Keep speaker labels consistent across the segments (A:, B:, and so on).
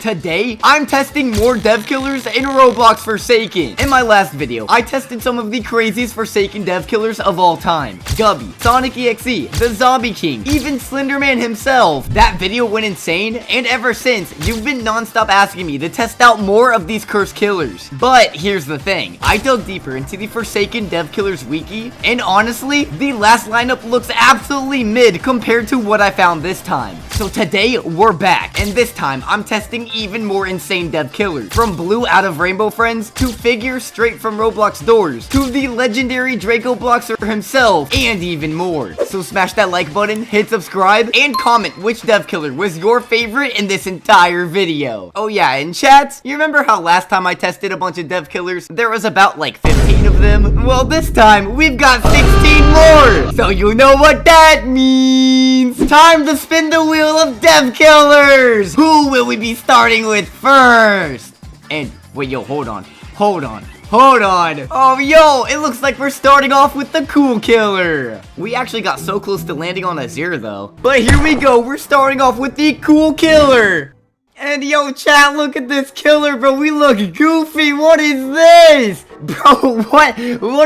A: Today, I'm testing more dev killers in Roblox Forsaken. In my last video, I tested some of the craziest Forsaken dev killers of all time. Gubby, Sonic EXE, the Zombie King, even Slenderman himself. That video went insane, and ever since, you've been non-stop asking me to test out more of these cursed killers. But here's the thing, I dug deeper into the Forsaken dev killers wiki, and honestly, the last lineup looks absolutely mid compared to what I found this time. So today, we're back, and this time, I'm testing even more insane dev killers. From Blue out of Rainbow Friends, to figures straight from Roblox doors, to the legendary Draco Blosserer himself, and even more. So smash that like button, hit subscribe, and comment which dev killer was your favorite in this entire video. Oh yeah, and chat, you remember how last time I tested a bunch of dev killers, there was about like 15 of them? Well, this time, we've got 16 more! So you know what that means! Time to spin the wheel of dev killers! Who will we be starting with first? And wait, yo, hold on. Oh, yo, it looks like we're starting off with the Kool Killer. We actually got so close to landing on Azure, though. But here we go. We're starting off with the Kool Killer. And yo, chat, look at this killer, bro. We look goofy. What is this? Bro, what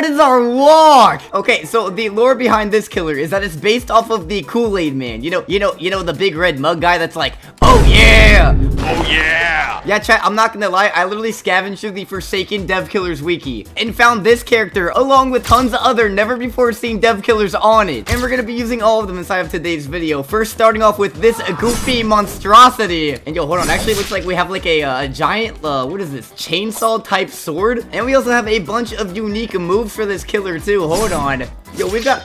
A: is our walk? Okay, so the lore behind this killer is that it's based off of the Kool-Aid Man. You know, the big red mug guy that's like, oh yeah! Oh yeah! Yeah, chat, I'm not gonna lie, I literally scavenged through the Forsaken Dev Killers wiki and found this character along with tons of other never before seen dev killers on it. And we're gonna be using all of them inside of today's video. First, starting off with this goofy monstrosity. And yo, hold on, actually looks like we have like a giant, what is this, chainsaw type sword? And we also have a bunch of unique moves for this killer too. Hold on. Yo, we've got...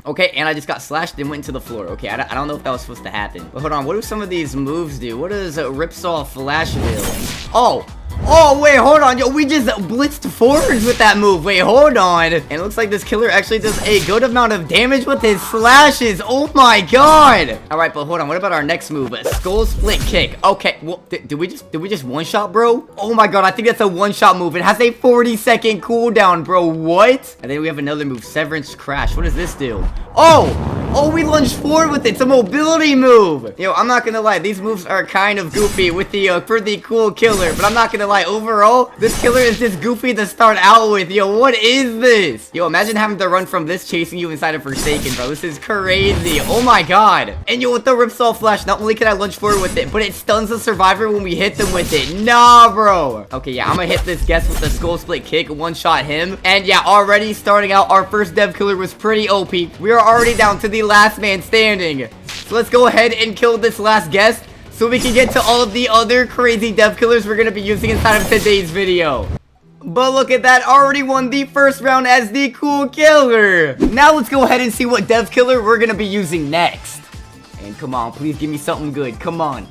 A: Okay, and I just got slashed and went into the floor. Okay, I don't know if that was supposed to happen. But hold on, what do some of these moves do? What does Ripsaw Flash do? Oh, wait, hold on. Yo, we just blitzed forwards with that move. Wait, hold on. And it looks like this killer actually does a good amount of damage with his slashes. Oh my god. All right, but hold on. What about our next move? A skull split kick. Okay, well, did we just one-shot, bro? Oh my god, I think that's a one-shot move. It has a 40-second cooldown, bro. What? And then we have another move, Severance Crash. What does this do? Oh, we lunged forward with it. It's a mobility move. Yo, I'm not gonna lie. These moves are kind of goofy with the for the Kool Killer, but I'm not gonna lie. Overall, this killer is just goofy to start out with. Yo, what is this? Yo, imagine having to run from this chasing you inside of Forsaken, bro. This is crazy. Oh my god. And yo, with the Ripsaw Flash, not only can I lunge forward with it, but it stuns the survivor when we hit them with it. Nah, bro. Okay, yeah, I'm gonna hit this guest with the skull split kick, one-shot him. And yeah, already starting out, our first dev killer was pretty OP. We are already down to the last man standing. So let's go ahead and kill this last guest so we can get to all of the other crazy dev killers we're gonna be using inside of today's video. But look at that, already won the first round as the Kool Killer. Now let's go ahead and see what dev killer we're gonna be using next. And come on, please give me something good. Come on.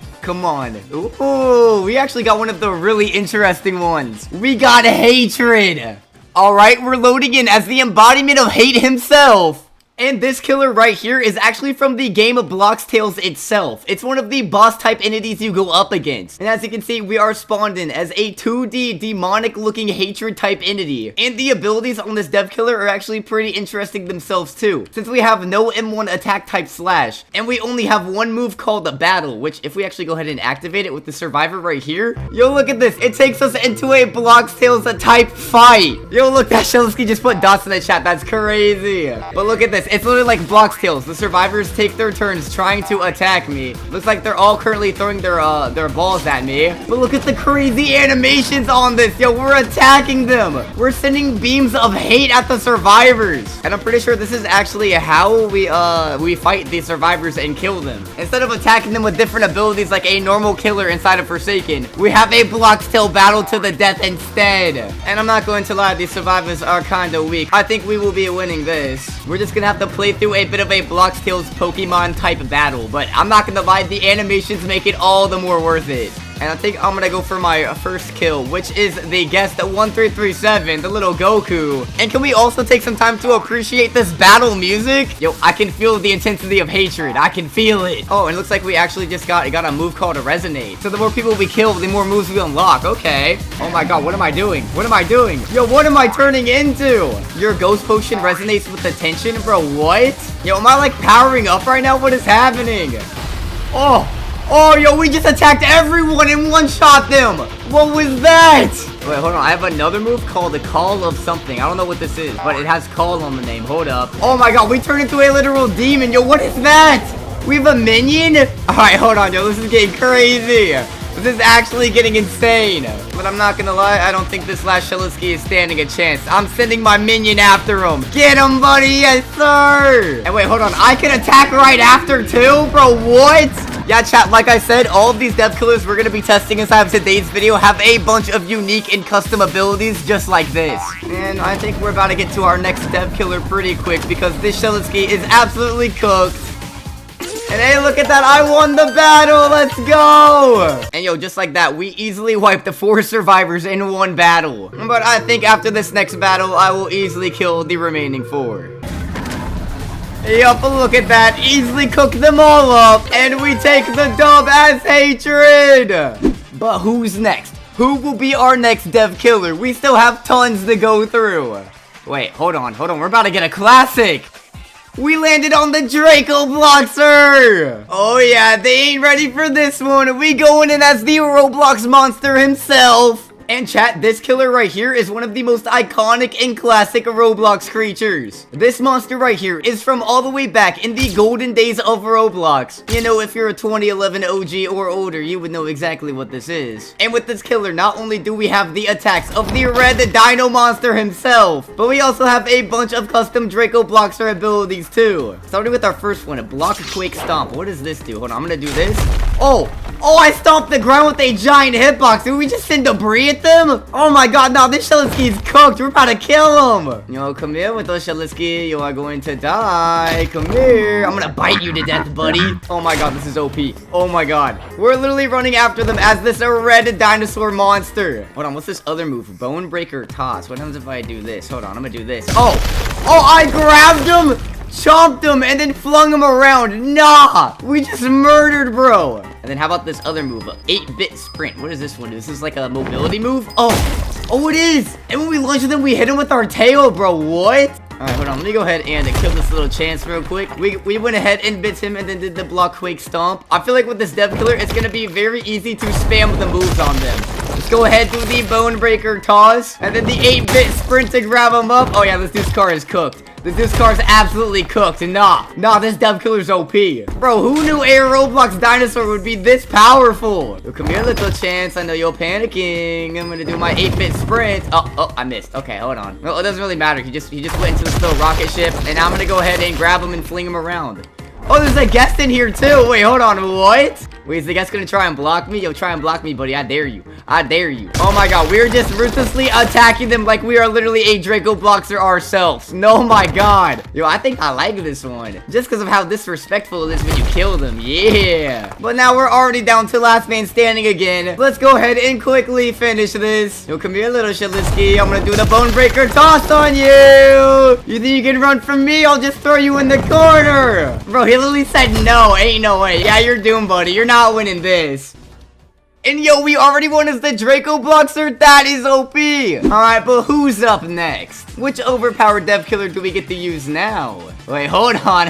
A: Ooh, we actually got one of the really interesting ones. We got Hatred. Alright, we're loading in as the embodiment of hate himself. And this killer right here is actually from the game of Blox Tales itself. It's one of the boss type entities you go up against. And as you can see, we are spawned in as a 2D demonic looking hatred type entity. And the abilities on this dev killer are actually pretty interesting themselves too, since we have no M1 attack type slash. And we only have one move called the battle, which if we actually go ahead and activate it with the survivor right here, yo, look at this. It takes us into a Blox Tales type fight. Yo, look, that shedletsky just put dots in the chat. That's crazy. But look at this. It's literally like Blox Tales. The survivors take their turns trying to attack me. Looks like they're all currently throwing their balls at me. But look at the crazy animations on this. Yo, we're attacking them. We're sending beams of hate at the survivors. And I'm pretty sure this is actually how we fight the survivors and kill them. Instead of attacking them with different abilities like a normal killer inside of Forsaken, we have a Blox Tale battle to the death instead. And I'm not going to lie, these survivors are kind of weak. I think we will be winning this. We're just gonna have to play through a bit of a Blox Tales Pokemon type battle, but I'm not gonna lie, the animations make it all the more worth it. And I think I'm gonna go for my first kill, which is the guest 1337, the little Goku. And can we also take some time to appreciate this battle music? Yo, I can feel the intensity of hatred. I can feel it. Oh, and it looks like we actually just got a move called a Resonate. So the more people we kill, the more moves we unlock. Okay. Oh my god, what am I doing? Yo, what am I turning into? Your ghost potion resonates with the tension? Bro, what? Yo, am I like powering up right now? What is happening? Oh, Oh, yo, we just attacked everyone and one-shot them. What was that? Wait, hold on. I have another move called the Call of something. I don't know what this is, but it has call on the name. Hold up. Oh my god, we turned into a literal demon. Yo, what is that? We have a minion? Alright, hold on, yo. This is getting crazy. This is actually getting insane. But I'm not gonna lie, I don't think this last shedletsky is standing a chance. I'm sending my minion after him. Get him, buddy. Yes, sir. And wait, hold on. I can attack right after, too? Bro, what? Yeah, chat, like I said, all of these dev killers we're going to be testing inside of today's video have a bunch of unique and custom abilities just like this. And I think we're about to get to our next dev killer pretty quick because this shedletsky is absolutely cooked. And hey, look at that, I won the battle, let's go! And yo, just like that, we easily wiped the 4 survivors in one battle. But I think after this next battle, I will easily kill the remaining 4. Yup, look at that. Easily cook them all up. And we take the dub as hatred. But who's next? Who will be our next dev killer? We still have tons to go through. Wait, hold on. We're about to get a classic. We landed on the Draco Blosserer. Oh yeah, they ain't ready for this one. We going in as the Roblox monster himself. And chat, this killer right here is one of the most iconic and classic Roblox creatures. This monster right here is from all the way back in the golden days of Roblox. You know, if you're a 2011 OG or older, you would know exactly what this is. And with this killer, not only do we have the attacks of the red dino monster himself, but we also have a bunch of custom Draco Blosserer abilities too. Starting with our first one, a block quake stomp. What does this do? Hold on, I'm gonna do this. Oh, I stomped the ground with a giant hitbox. Did we just send debris at them? Oh my god, no, this shedletsky is cooked. We're about to kill him. Yo, come here with those shedletsky. You are going to die. Come here. I'm gonna bite you to death, buddy. Oh my god, this is OP. Oh my god. We're literally running after them as this red dinosaur monster. Hold on, what's this other move? Bone breaker toss. What happens if I do this? Hold on, I'm gonna do this. Oh, I grabbed him, chomped him, and then flung him around. Nah, we just murdered, bro. And then how about this other move, 8-bit sprint? What does this one do? This is like a mobility move? Oh, it is. And when we launch them, we hit him with our tail, bro. What? Alright, hold on. Let me go ahead and kill this little chance real quick. We went ahead and bit him and then did the block quake stomp. I feel like with this dev killer, it's gonna be very easy to spam the moves on them. Let's go ahead, do the bone breaker toss, and then the 8-bit sprint to grab him up. Oh yeah, this dude's car is cooked. This car's absolutely cooked. Nah, this dev killer's OP. Bro, who knew a Roblox dinosaur would be this powerful? Yo, come here, little chance. I know you're panicking. I'm gonna do my 8-bit sprint. Oh, I missed. Okay, hold on. Well, it doesn't really matter. He just went into this little rocket ship, and I'm gonna go ahead and grab him and fling him around. Oh, there's a guest in here too. Wait, hold on. What? Wait, is the guest gonna try and block me? Yo, try and block me, buddy. I dare you. I dare you. Oh my god, we're just ruthlessly attacking them like we are literally a Draco Blosserer ourselves. No, my god. Yo, I think I like this one. Just because of how disrespectful it is when you kill them. Yeah. But now we're already down to last man standing again. Let's go ahead and quickly finish this. Yo, come here, little shedletsky. I'm gonna do the bone breaker toss on you. You think you can run from me? I'll just throw you in the corner. Bro, he literally said no. Ain't no way. Yeah, you're doomed, buddy. You're not winning this. And yo, we already won as the Draco Blosserer. That is OP. Alright, but who's up next? Which overpowered dev killer do we get to use now? Wait, hold on.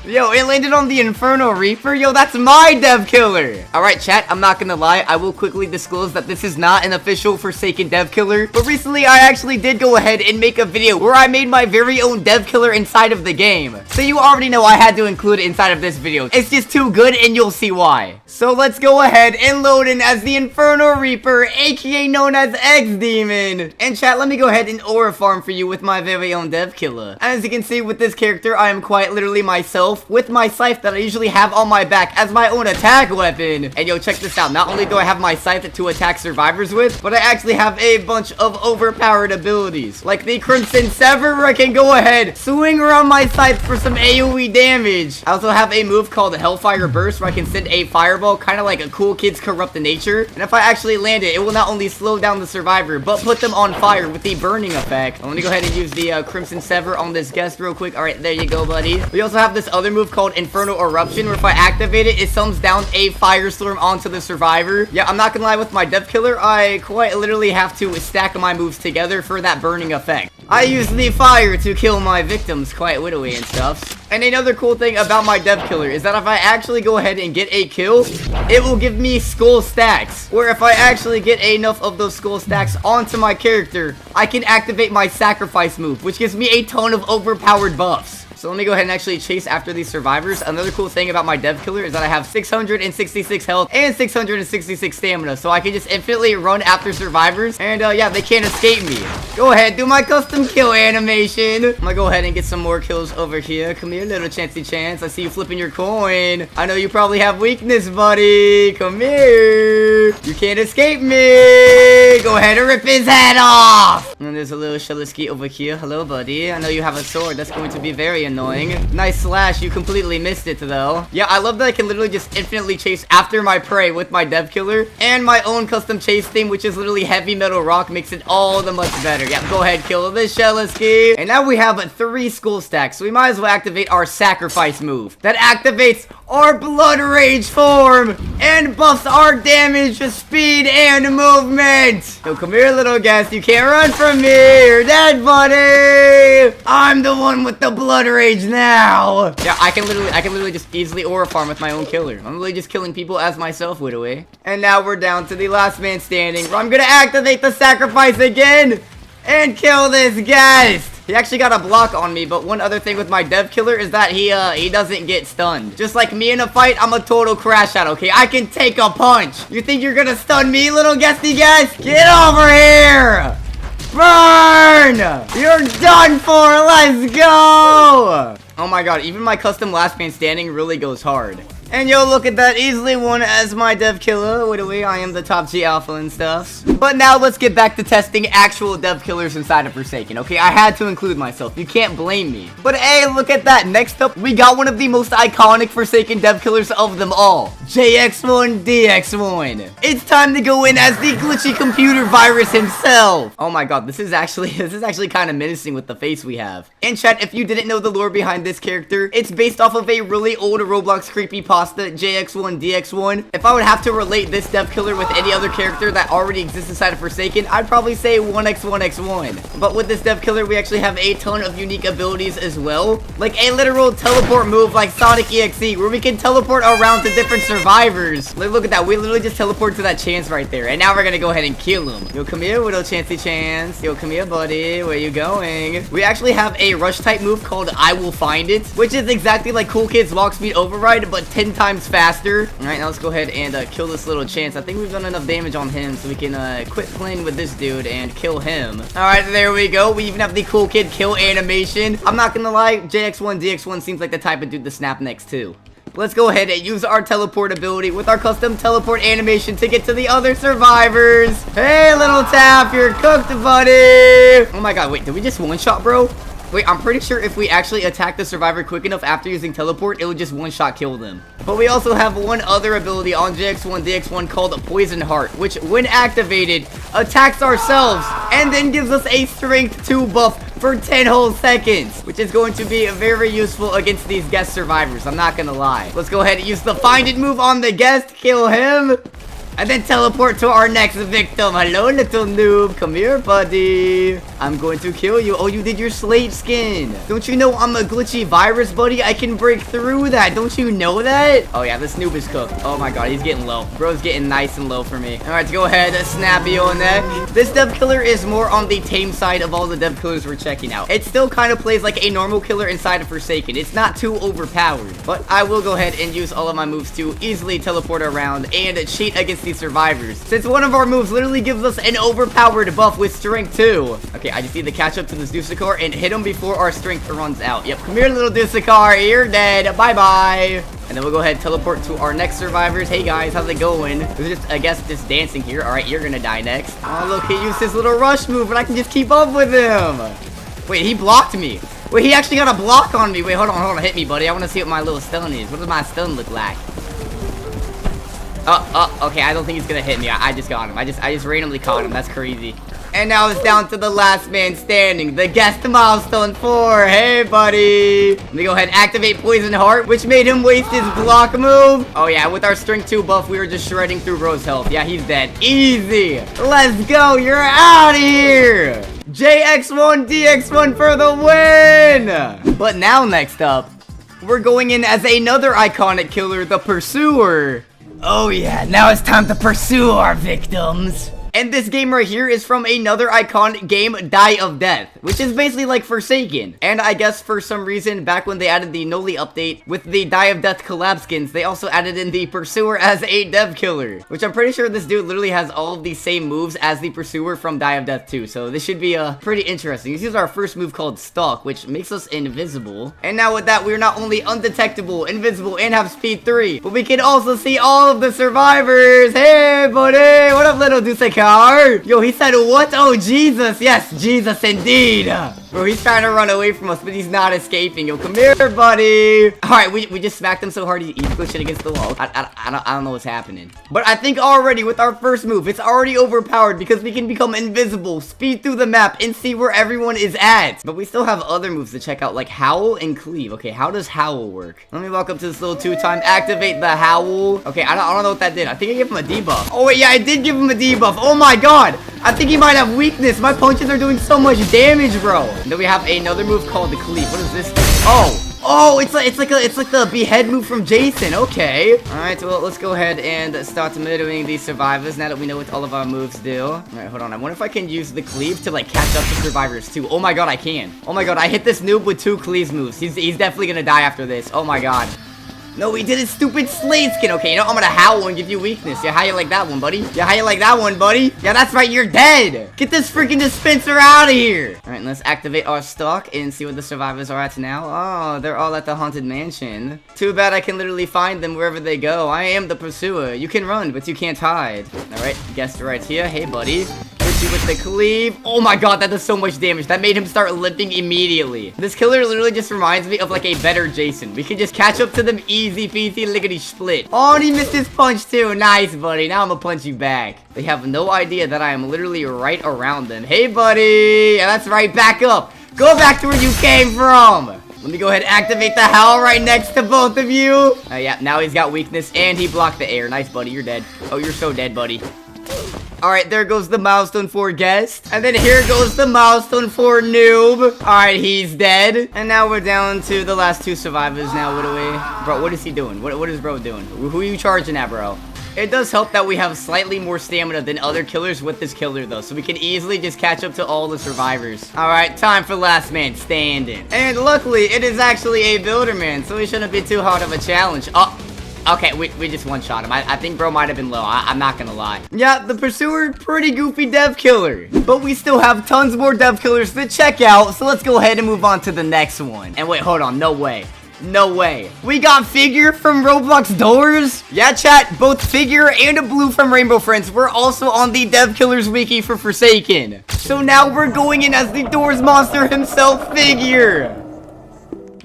A: Yo, it landed on the Infernal Reaper? Yo, that's my dev killer. Alright, chat, I'm not gonna lie. I will quickly disclose that this is not an official Forsaken dev killer. But recently, I actually did go ahead and make a video where I made my very own dev killer inside of the game. So you already know I had to include it inside of this video. It's just too good, and you'll see why. So let's go ahead and load in as the Infernal Reaper, aka known as xDemon. And chat, let me go ahead and aura farm for you with my very own dev killer. As you can see with this character, I am quite literally myself with my scythe that I usually have on my back as my own attack weapon. And yo, check this out. Not only do I have my scythe to attack survivors with, but I actually have a bunch of overpowered abilities. Like the Crimson Sever, where I can go ahead, swing around my scythe for some AoE damage. I also have a move called the Hellfire Burst, where I can send a fireball, kind of like a Cool Kids Corrupt Nature. And if I actually land it, it will not only slow down the survivor, but put them on fire with the burning effect. I'm gonna go ahead and use the Crimson Sever on this guest real quick. Alright, there you go, buddy. We also have this other move called Infernal Eruption, where if I activate it, it summons down a firestorm onto the survivor. Yeah, I'm not gonna lie, with my dev killer, I quite literally have to stack my moves together for that burning effect. I use the fire to kill my victims quite wittily and stuff. And another cool thing about my dev killer is that if I actually go ahead and get a kill, it will give me skull stacks. Where if I actually get enough of those skull stacks onto my character, I can activate my sacrifice move, which gives me a ton of overpowered buffs. So let me go ahead and actually chase after these survivors. Another cool thing about my dev killer is that I have 666 health and 666 stamina. So I can just infinitely run after survivors. And yeah, they can't escape me. Go ahead, do my custom kill animation. I'm gonna go ahead and get some more kills over here. Come here, little chancey chance. I see you flipping your coin. I know you probably have weakness, buddy. Come here. You can't escape me. Go ahead and rip his head off. And there's a little shedletsky over here. Hello, buddy. I know you have a sword. That's going to be very annoying. Nice slash. You completely missed it, though. Yeah, I love that I can literally just infinitely chase after my prey with my dev killer. And my own custom chase theme, which is literally heavy metal rock, makes it all the much better. Yeah, go ahead, kill this shedletsky. And now we have 3 skull stacks, so we might as well activate our sacrifice move. That activates our blood rage form and buffs our damage, speed, and movement. Yo, come here, little guest. You can't run from me. You're dead, buddy. I'm the one with the blood rage now. Yeah, I can literally just easily aura farm with my own killer. I'm literally just killing people as myself, with away. And now we're down to the last man standing, where I'm gonna activate the sacrifice again and kill this guest. He actually got a block on me, but one other thing with my dev killer is that he doesn't get stunned. Just like me in a fight, I'm a total crash out, okay? I can take a punch. You think you're gonna stun me, little guesty guest? Get over here! Burn! You're done for! Let's go! Oh my god, even my custom last man standing really goes hard. And yo, look at that, easily won as my dev killer. Wait away, I am the top G alpha and stuff. But now let's get back to testing actual dev killers inside of Forsaken, okay? I had to include myself, you can't blame me. But hey, look at that, next up, we got one of the most iconic Forsaken dev killers of them all. JX1DX1. It's time to go in as the glitchy computer virus himself. Oh my god, this is actually kind of menacing with the face we have. And chat, if you didn't know the lore behind this character, it's based off of a really old Roblox creepypasta, JX1DX1. If I would have to relate this dev killer with any other character that already exists inside of Forsaken, I'd probably say 1x1x1. But with this dev killer, we actually have a ton of unique abilities as well. Like a literal teleport move like Sonic EXE, where we can teleport around to different survivors. Look at that, we literally just teleported to that chance right there. And now we're gonna go ahead and kill him. Yo, come here, little chancey chance. Yo, come here, buddy. Where you going? We actually have a rush type move called I Will Find It, which is exactly like Cool Kid's Walk Speed Override, but 10 times faster. Alright, now let's go ahead and kill this little chance. I think we've done enough damage on him, so we can quit playing with this dude and kill him. Alright, there we go. We even have the Cool Kid kill animation. I'm not gonna lie, JX1DX1 seems like the type of dude to snap next to. Let's go ahead and use our teleport ability with our custom teleport animation to get to the other survivors. Hey, little Taph, you're cooked, buddy. Oh my god, wait, did we just one-shot, bro? Wait, I'm pretty sure if we actually attack the survivor quick enough after using teleport, it would just one-shot kill them. But we also have one other ability on JX1DX1 called Poison Heart, which, when activated, attacks ourselves and then gives us a strength 2 buff for 10 whole seconds, which is going to be very useful against these guest survivors, I'm not gonna lie. Let's go ahead and use the Find It move on the guest, kill him, and then teleport to our next victim. Hello, little noob. Come here, buddy. I'm going to kill you. Oh, you did your slate skin. Don't you know I'm a glitchy virus, buddy? I can break through that. Don't you know that? Oh, yeah, this noob is cooked. Oh, my God. He's getting low. Bro's getting nice and low for me. All right, go ahead. Snap you on that. This dev killer is more on the tame side of all the dev killers we're checking out. It still kind of plays like a normal killer inside of Forsaken. It's not too overpowered. But I will go ahead and use all of my moves to easily teleport around and cheat against these survivors, since one of our moves literally gives us an overpowered buff with strength 2. Okay, I just need to catch up to this Dusakar and hit him before our strength runs out. Yep, come here, little Dusakar. You're dead. Bye-bye. And then we'll go ahead and teleport to our next survivors. Hey, guys, how's it going? We're just, I guess, just dancing here. All right, you're gonna die next. Oh, look, he used his little rush move, but I can just keep up with him. Wait, he blocked me. Wait, he actually got a block on me. Wait, hold on. Hit me, buddy. I want to see what my little stun is. What does my stun look like? Okay, I don't think he's gonna hit me. I just got him. I just randomly caught him. That's crazy. And now it's down to the last man standing, the guest milestone 4. Hey, buddy. Let me go ahead and activate Poison Heart, which made him waste his block move. Oh, yeah, with our strength 2 buff, we were just shredding through Bro's health. Yeah, he's dead. Easy. Let's go. You're out of here. JX1, DX1 for the win! But now next up, we're going in as another iconic killer, the Pursuer. Oh yeah, now it's time to pursue our victims. And this game right here is from another iconic game, Die of Death, which is basically like Forsaken. And I guess for some reason, back when they added the Noli update with the Die of Death collab skins, they also added in the Pursuer as a dev killer, which I'm pretty sure this dude literally has all of the same moves as the Pursuer from Die of Death 2. So this should be pretty interesting. This is our first move called Stalk, which makes us invisible. And now with that, we're not only undetectable, invisible, and have speed 3, but we can also see all of the survivors. Hey, buddy, what up, little Duseka? Yo, he said what? Oh, Jesus. Yes, Jesus indeed. Bro, he's trying to run away from us, but he's not escaping. Yo, come here, buddy. Alright, we just smacked him so hard he's pushing against the wall. I don't know what's happening. But I think already with our first move, it's already overpowered because we can become invisible, speed through the map, and see where everyone is at. But we still have other moves to check out, like Howl and Cleave. Okay, how does Howl work? Let me walk up to this little two-time. Activate the Howl. Okay, I don't know what that did. I think I gave him a debuff. Oh, wait, yeah, I did give him a debuff. Oh, my God. I think he might have weakness. My punches are doing so much damage, bro. And then we have another move called the Cleave. What is this? Oh, it's like the behead move from Jason. Okay. All right, well, let's go ahead and start murdering these survivors now that we know what all of our moves do. All right, hold on. I wonder if I can use the Cleave to like catch up to survivors too. Oh my God, I can. Oh my God, I hit this noob with 2 Cleave moves. He's definitely gonna die after this. Oh my God. No, he did his stupid Slade skin. Okay, you know, I'm gonna howl and give you weakness. Yeah, how you like that one, buddy? Yeah, how you like that one, buddy? Yeah, that's right, you're dead. Get this freaking dispenser out of here. All right, let's activate our stock and see what the survivors are at now. Oh, they're all at the haunted mansion. Too bad I can literally find them wherever they go. I am the Pursuer. You can run, but you can't hide. All right, guest right here. Hey, buddy. Hit you with the Cleave. Oh my God, that does so much damage. That made him start limping immediately. This killer literally just reminds me of like a better Jason. We can just catch up to them easy peasy lickety split. Oh, and he missed his punch too. Nice, buddy. Now I'm gonna punch you back. They have no idea that I am literally right around them. Hey, buddy. Yeah, that's right. Back up. Go back to where you came from. Let me go ahead and activate the Howl right next to both of you. Yeah, now he's got weakness and he blocked the air. Nice, buddy. You're dead. Oh, you're so dead, buddy. Alright, there goes the milestone for guest. And then here goes the milestone for noob. Alright, he's dead. And now we're down to the last 2 survivors now. What do we... Bro, what is he doing? What is bro doing? Who are you charging at, bro? It does help that we have slightly more stamina than other killers with this killer, though. So we can easily just catch up to all the survivors. Alright, time for last man standing. And luckily, it is actually a builderman. So it shouldn't be too hard of a challenge. Oh. Okay, we just one-shot him. I think bro might have been low. I'm not gonna lie. Yeah, the Pursuer, pretty goofy dev killer. But we still have tons more dev killers to check out. So let's go ahead and move on to the next one. And wait, hold on. No way. No way. We got Figure from Roblox Doors. Yeah, chat. Both Figure and a Blue from Rainbow Friends were also on the Dev Killers Wiki for Forsaken. So now we're going in as the Doors monster himself, Figure.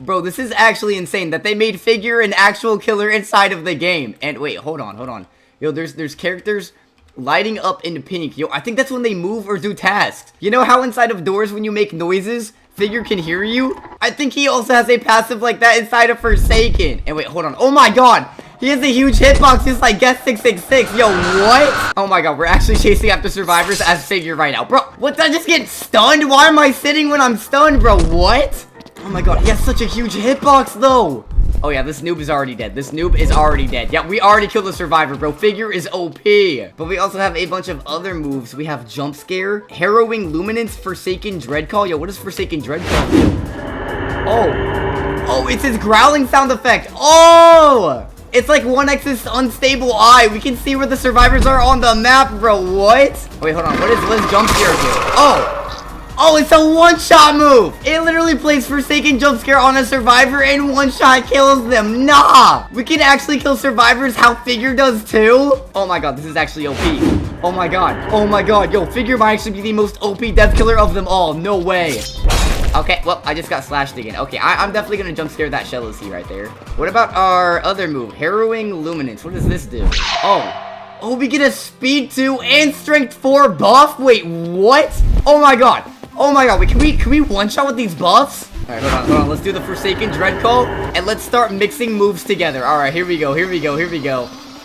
A: Bro, this is actually insane that they made Figure an actual killer inside of the game. And wait, hold on. Yo, there's characters lighting up in pink. Yo, I think that's when they move or do tasks. You know how inside of Doors when you make noises, Figure can hear you? I think he also has a passive like that inside of Forsaken. And wait, hold on. Oh my God. He has a huge hitbox just like Guest 666. Yo, what? Oh my God, we're actually chasing after survivors as Figure right now. Bro, what, did I just get stunned? Why am I sitting when I'm stunned, bro? What? Oh my God, he has such a huge hitbox though. Oh yeah, this noob is already dead. This noob is already dead. Yeah, we already killed the survivor, bro. Figure is OP. But we also have a bunch of other moves. We have Jump Scare, Harrowing Luminance, Forsaken Dreadcall. Yo, what does Forsaken Dreadcall do? Oh, it's his growling sound effect. Oh! It's like 1x's unstable eye. We can see where the survivors are on the map, bro. What? Wait, hold on. What does Jump Scare do? Oh, it's a one-shot move. It literally plays Forsaken Jump Scare on a survivor and one-shot kills them. Nah. We can actually kill survivors how Figure does too. Oh my God, this is actually OP. Oh my God. Oh my God. Yo, Figure might actually be the most OP death killer of them all. No way. Okay, well, I just got slashed again. Okay, I'm definitely going to jump scare that shedletsky right there. What about our other move? Harrowing Luminance. What does this do? Oh, we get a speed 2 and strength 4 buff? Wait, what? Oh my God. Oh my God, wait, can we one-shot with these buffs? Alright, hold on, let's do the Forsaken Dreadcall, and let's start mixing moves together. Alright, here we go.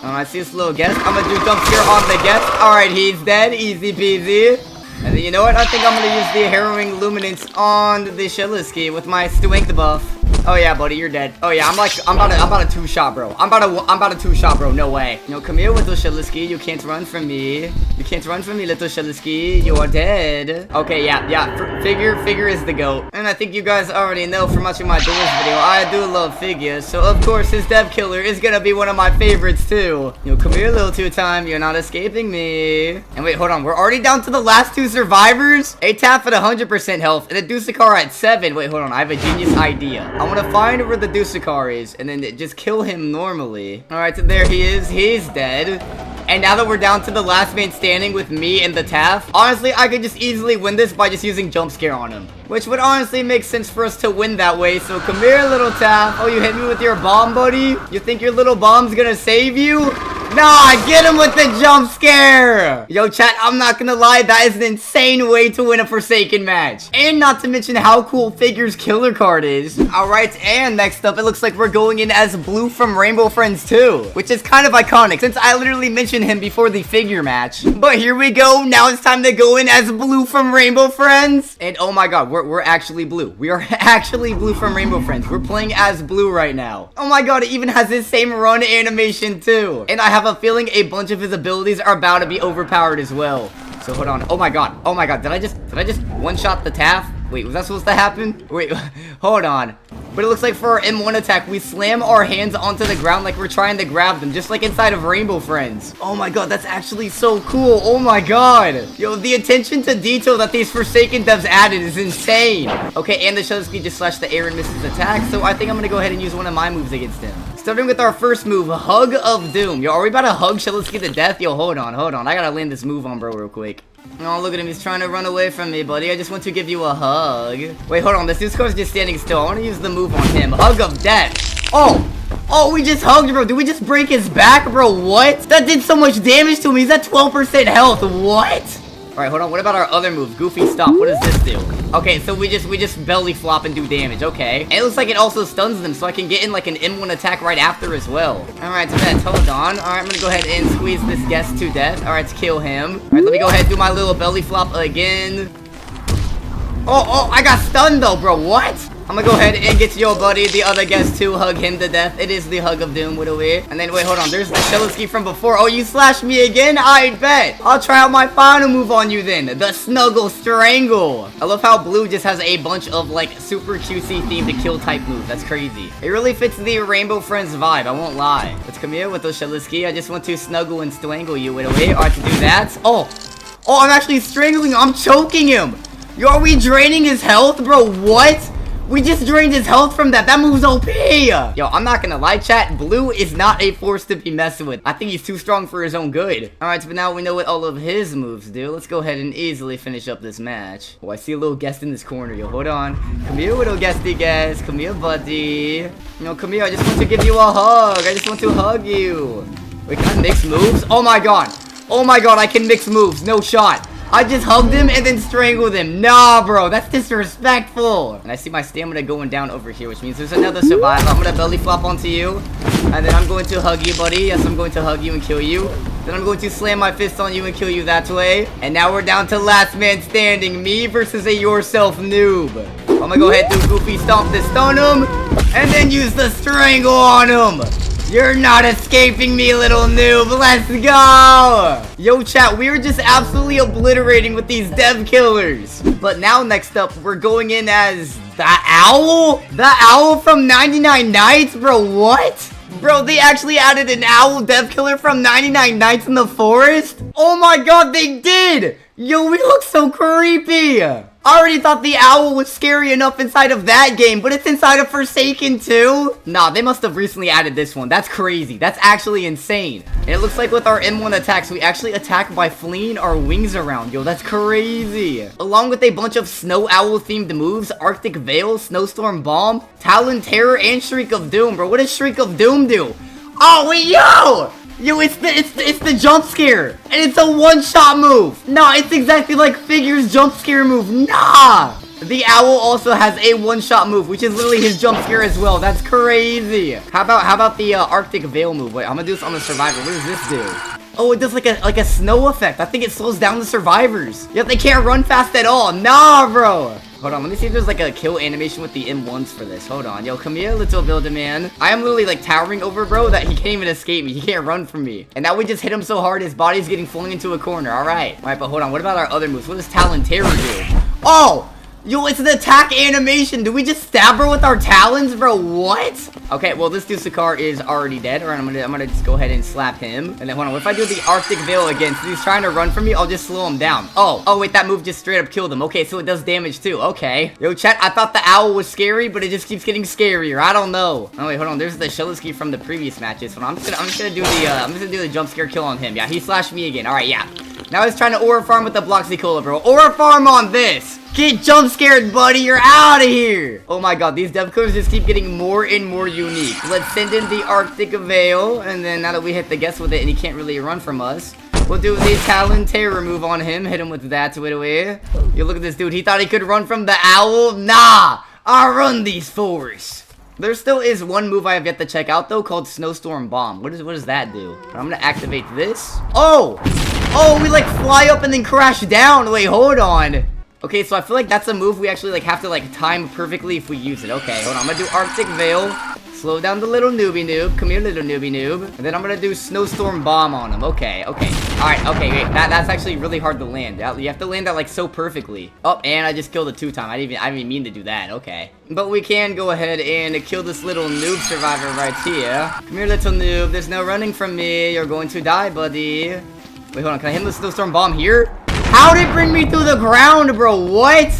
A: I see this little guest. I'm gonna do jump scare on the guest. Alright, he's dead, easy peasy. And then you know what? I think I'm gonna use the Harrowing Luminance on the shedletsky with my strength buff. Oh yeah, buddy, you're dead. Oh yeah, I'm about a two-shot, bro. I'm about a two-shot, bro. No way. You know, come here, little shedletsky. You can't run from me. You can't run from me, little shedletsky. You are dead. Okay, yeah. Figure is the GOAT. And I think you guys already know from watching my Doors video, I do love figures. So of course, his Dev Killer is gonna be one of my favorites too. You know, come here, little two-time. You're not escaping me. And wait, hold on. We're already down to the last two survivors. A taph at 100% health and a Dusakar at 7. Wait, hold on. I have a genius idea. I want to find where the Dusakar is and then just kill him normally. Alright, so there he is. He's dead. And now that we're down to the last man standing with me and the taph, honestly, I could just easily win this by just using jump scare on him. Which would honestly make sense for us to win that way. So come here, little taph. Oh, you hit me with your bomb, buddy? You think your little bomb's gonna save you? Nah, get him with the jump scare! Yo, chat, I'm not gonna lie, that is an insane way to win a Forsaken match. And not to mention how cool Figure's killer card is. Alright, and next up, it looks like we're going in as Blue from Rainbow Friends 2. Which is kind of iconic, since I literally mentioned him before the Figure match. But here we go, now it's time to go in as Blue from Rainbow Friends. And oh my god, we're actually Blue. We are actually Blue from Rainbow Friends. We're playing as Blue right now. Oh my god, it even has his same run animation too. And I have a feeling a bunch of his abilities are about to be overpowered as well. So hold on. Oh my god. Did I just one-shot the taph? Wait, was that supposed to happen? Wait, hold on. But it looks like for our M1 attack, we slam our hands onto the ground like we're trying to grab them, just like inside of Rainbow Friends. Oh my god, that's actually so cool. Oh my god. Yo, the attention to detail that these Forsaken devs added is insane. Okay, and the shedletsky just slashed the air and misses attack, so I think I'm gonna go ahead and use one of my moves against him. Starting with our first move, Hug of Doom. Yo, are we about to hug shedletsky to death? Yo, hold on. I gotta land this move on bro real quick. Oh, look at him. He's trying to run away from me, buddy. I just want to give you a hug. Wait, hold on. This Duskar's just standing still. I want to use the move on him. Hug of death. Oh, we just hugged, bro. Did we just break his back, bro? What? That did so much damage to him. He's at 12% health. What? Alright, hold on. What about our other move? Goofy Stomp. What does this do? Okay, so we just belly flop and do damage. Okay. And it looks like it also stuns them, so I can get in like an M1 attack right after as well. Alright, so that's hold on. Alright, I'm gonna go ahead and squeeze this guest to death. Alright, to kill him. Alright, let me go ahead and do my little belly flop again. Oh, I got stunned though, bro. What? I'm gonna go ahead and get your buddy, the other guest, to hug him to death. It is the Hug of Doom, what are we? And then, wait, hold on. There's the shedletsky from before. Oh, you slashed me again? I bet. I'll try out my final move on you then. The Snuggle Strangle. I love how Blue just has a bunch of, like, super cutesy themed kill type moves. That's crazy. It really fits the Rainbow Friends vibe. I won't lie. Let's come here with the shedletsky. I just want to snuggle and strangle you, what are we? Alright, to do that. Oh, I'm actually strangling him. I'm choking him. Yo, are we draining his health, bro? What? We just drained his health from that. That move's OP. Yo, I'm not gonna lie, chat. Blue is not a force to be messed with. I think he's too strong for his own good. Alright, so now we know what all of his moves do. Let's go ahead and easily finish up this match. Oh, I see a little guest in this corner. Yo, hold on. Come here, little guesty guest. Come here, buddy. No, come here. I just want to give you a hug. I just want to hug you. Wait, can I mix moves? Oh my god. Oh my god, I can mix moves. No shot. I just hugged him and then strangled him. Nah, bro, that's disrespectful. And I see my stamina going down over here, which means there's another survivor. I'm gonna belly flop onto you. And then I'm going to hug you, buddy. Yes, I'm going to hug you and kill you. Then I'm going to slam my fist on you and kill you that way. And now we're down to last man standing. Me versus a yourself noob. I'm gonna go ahead and do Goofy Stomp to stun him. And then use the strangle on him. You're not escaping me, little noob. Let's go. Yo, chat, we are just absolutely obliterating with these dev killers. But now, next up, we're going in as the owl? The owl from 99 Nights? Bro, what? Bro, they actually added an owl dev killer from 99 Nights in the Forest? Oh my god, they did. Yo, we look so creepy. I already thought the owl was scary enough inside of that game, but it's inside of Forsaken too? Nah, they must have recently added this one. That's crazy. That's actually insane. And it looks like with our M1 attacks, we actually attack by flinging our wings around. Yo, that's crazy. Along with a bunch of snow owl themed moves, Arctic Veil, Snowstorm Bomb, Talon Terror, and Shriek of Doom. Bro, what does Shriek of Doom do? Oh, wait, yo! Yo, it's the jump scare, and it's a one-shot move. Nah, it's exactly like Figure's jump scare move. Nah! The owl also has a one-shot move, which is literally his jump scare as well. That's crazy. How about the Arctic Veil move? Wait, I'm gonna do this on the survivor. What does this do? Oh, it does like a snow effect. I think it slows down the survivors. Yep, they can't run fast at all. Nah, bro. Hold on, let me see if there's like a kill animation with the M1s for this. Hold on. Yo, come here, little builderman. I am literally like towering over, bro, that he can't even escape me. He can't run from me. And now we just hit him so hard, his body's getting flung into a corner. All right. All right, but hold on. What about our other moves? What does Talon Terror do? Oh! Yo, it's an attack animation. Do we just stab her with our talons, bro? What? Okay, well, this Dusakar is already dead. All right, I'm gonna just go ahead and slap him. And then, hold on, what if I do the Arctic Veil again? Since he's trying to run from me, I'll just slow him down. Oh, wait, that move just straight up killed him. Okay, so it does damage too. Okay. Yo, chat, I thought the owl was scary, but it just keeps getting scarier. I don't know. Oh, wait, hold on. There's the shedletsky from the previous matches. Hold on, I'm just gonna do the jump scare kill on him. Yeah, he slashed me again. All right, yeah. Now he's trying to aura farm with the Bloxwatch Hacker, bro. Aura farm on this. Get jump scared, buddy. You're out of here. Oh my god, these dev killers just keep getting more and more unique. Let's send in the Arctic Veil. And then now that we hit the guess with it and he can't really run from us, we'll do the Talon Terror move on him. Hit him with that right away. You look at this dude. He thought he could run from the owl. Nah, I run these forests. There still is one move I have yet to check out though, called Snowstorm Bomb. What does that do? I'm gonna activate this. Oh, we like fly up and then crash down. Wait, hold on. Okay, so I feel like that's a move we actually like have to like time perfectly if we use it. Okay, hold on. I'm gonna do Arctic Veil. Slow down the little newbie noob. Come here, little newbie noob. And then I'm gonna do Snowstorm Bomb on him. Okay. Alright, okay, wait. That's actually really hard to land. You have to land that like so perfectly. Oh, and I just killed a two-time. I didn't even mean to do that. Okay. But we can go ahead and kill this little noob survivor right here. Come here, little noob. There's no running from me. You're going to die, buddy. Wait, hold on. Can I hit him with Snowstorm Bomb here? How'd it bring me through the ground, bro? What?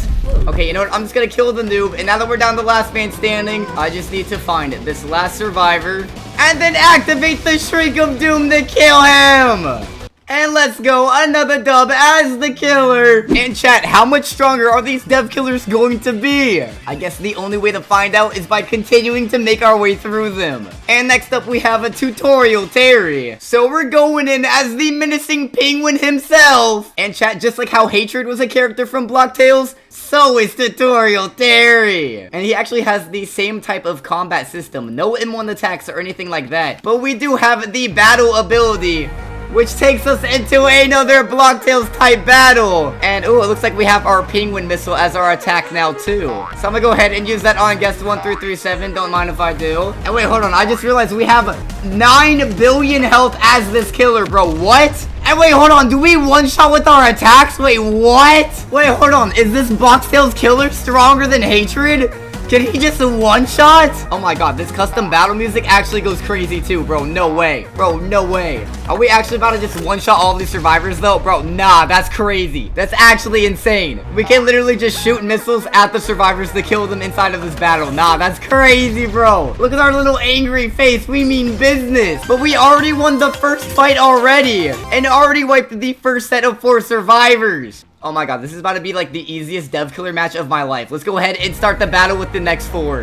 A: Okay, you know what? I'm just gonna kill the noob. And now that we're down to last man standing, I just need to find this last survivor. And then activate the Shriek of Doom to kill him. And let's go, another dub as the killer. And chat, how much stronger are these dev killers going to be? I guess the only way to find out is by continuing to make our way through them. And next up we have a tutorial Terry. So we're going in as the menacing penguin himself. And chat, just like how Hatred was a character from Block Tales, so is Tutorial Terry. And he actually has the same type of combat system. No M1 attacks or anything like that. But we do have the battle ability, which takes us into another Block Tales type battle. And ooh, it looks like we have our penguin missile as our attack now too. So I'm gonna go ahead and use that on guest 1337. Don't mind if I do. And wait, hold on. I just realized we have 9 billion health as this killer, bro. What? And wait, hold on. Do we one-shot with our attacks? Wait, what? Wait, hold on. Is this Block Tales killer stronger than Hatred? Can he just one-shot? Oh my god, this custom battle music actually goes crazy too, bro. No way. Bro, no way. Are we actually about to just one-shot all these survivors though? Bro, nah, that's crazy. That's actually insane. We can literally just shoot missiles at the survivors to kill them inside of this battle. Nah, that's crazy, bro. Look at our little angry face. We mean business. But we already won the first fight already. And already wiped the first set of 4 survivors. Oh my god, this is about to be like the easiest dev killer match of my life. Let's go ahead and start the battle with the next 4.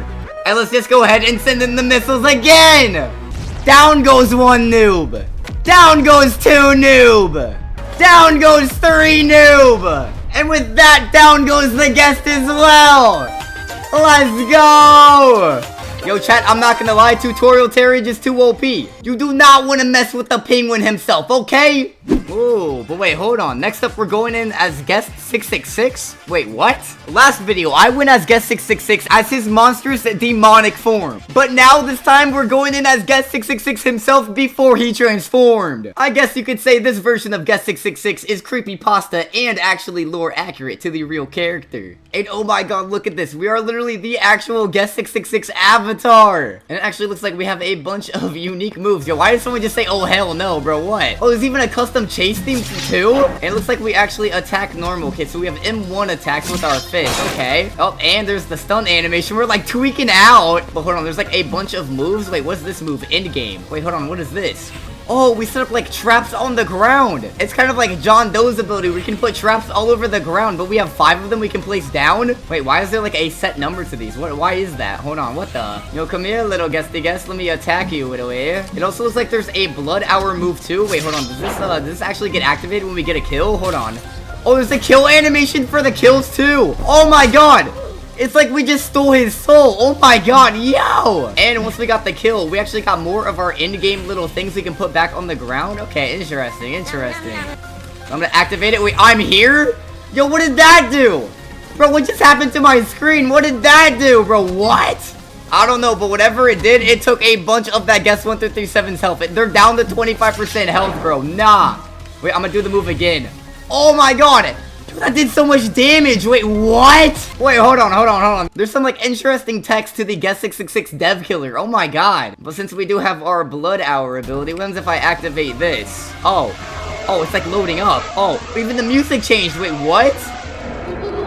A: And let's just go ahead and send in the missiles again. Down goes 1 noob. Down goes 2 noob. Down goes 3 noob. And with that, down goes the guest as well. Let's go. Yo, chat, I'm not gonna lie, Tutorial Terry just too OP. You do not want to mess with the penguin himself, okay? Ooh, but wait, hold on. Next up, we're going in as guest 666. Wait, what? Last video, I went as guest 666 as his monstrous demonic form. But now, this time, we're going in as guest 666 himself before he transformed. I guess you could say this version of guest 666 is creepypasta and actually lore accurate to the real character. And oh my god, look at this. We are literally the actual guest 666 avatar. And it actually looks like we have a bunch of unique moves. Yo, why did someone just say, oh hell no, bro, what? Oh, there's even a custom chase theme too? And it looks like we actually attack normal. Okay, so we have M1 attacks with our fist. Okay. Oh, and there's the stun animation. We're like tweaking out. But hold on, there's like a bunch of moves. Wait, what's this move? End game. Wait, hold on, what is this? Oh, we set up like traps on the ground. It's kind of like John Doe's ability. We can put traps all over the ground, but we have 5 of them we can place down. Wait, why is there like a set number to these? Why is that? Hold on, what the? Yo, come here, little guesty guest. Let me attack you right away. It also looks like there's a blood hour move too. Wait, hold on. Does this actually get activated when we get a kill? Hold on. Oh, there's a kill animation for the kills too. Oh my god. It's like we just stole his soul. Oh my god, yo! And once we got the kill, we actually got more of our in-game little things we can put back on the ground. Okay, interesting, interesting. I'm gonna activate it. Wait, I'm here? Yo, what did that do? Bro, what just happened to my screen? What did that do, bro? What? I don't know, but whatever it did, it took a bunch of that Guess 1337's health. They're down to 25% health, bro. Nah. Wait, I'm gonna do the move again. Oh my god. That did so much damage. Wait, what? Wait, hold on. There's some like interesting text to the Guess 666 Dev Killer. Oh my god. But since we do have our Blood Hour ability, what happens if I activate this? Oh, it's like loading up. Oh, even the music changed. Wait, what?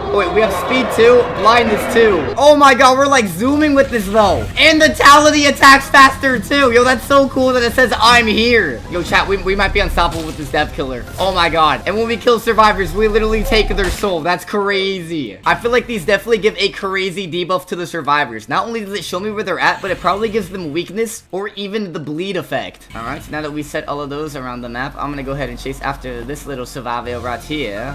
A: Oh, wait, we have speed 2, blindness 2. Oh my god, we're like zooming with this though. And the Tality attacks faster too. Yo, that's so cool that it says I'm here. Yo, chat, we might be unstoppable with this Dev Killer. Oh my god. And when we kill survivors, we literally take their soul. That's crazy. I feel like these definitely give a crazy debuff to the survivors. Not only does it show me where they're at, but it probably gives them weakness or even the bleed effect. Alright, so now that we set all of those around the map, I'm gonna go ahead and chase after this little survivor right here.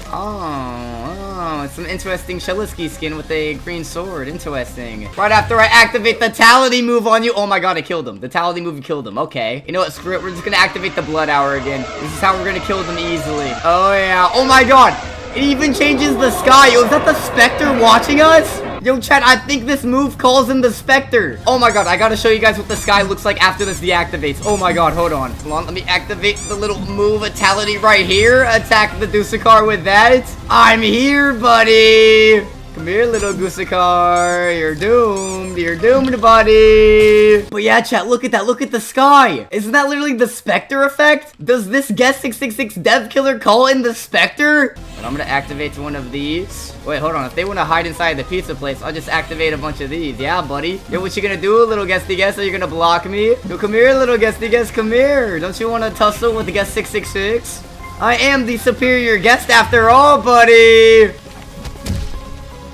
A: Oh, it's some interesting shedletsky skin with a green sword. Interesting. Right after I activate the Tality move on you. Oh my god, I killed him. The Tality move killed him. Okay. You know what? Screw it. We're just gonna activate the Blood Hour again. This is how we're gonna kill them easily. Oh yeah. Oh my god. It even changes the sky. Yo, is that the Spectre watching us? Yo, chat, I think this move calls in the Spectre. Oh my god, I gotta show you guys what the sky looks like after this deactivates. Oh my god, hold on. Hold on, let me activate the little move Tality right here. Attack the Dusakar with that. I'm here, buddy. Come here, little Goosekar. You're doomed. You're doomed, buddy. But yeah, chat, look at that. Look at the sky. Isn't that literally the Spectre effect? Does this Guess 666 Dev Killer call in the Spectre? But I'm gonna activate one of these. Wait, hold on. If they want to hide inside the pizza place, I'll just activate a bunch of these. Yeah, buddy. Yo, what you gonna do, little guesty guess? Are you gonna block me? Yo, come here, little guesty guess. Come here. Don't you want to tussle with the Guess 666? I am the superior guest after all, buddy.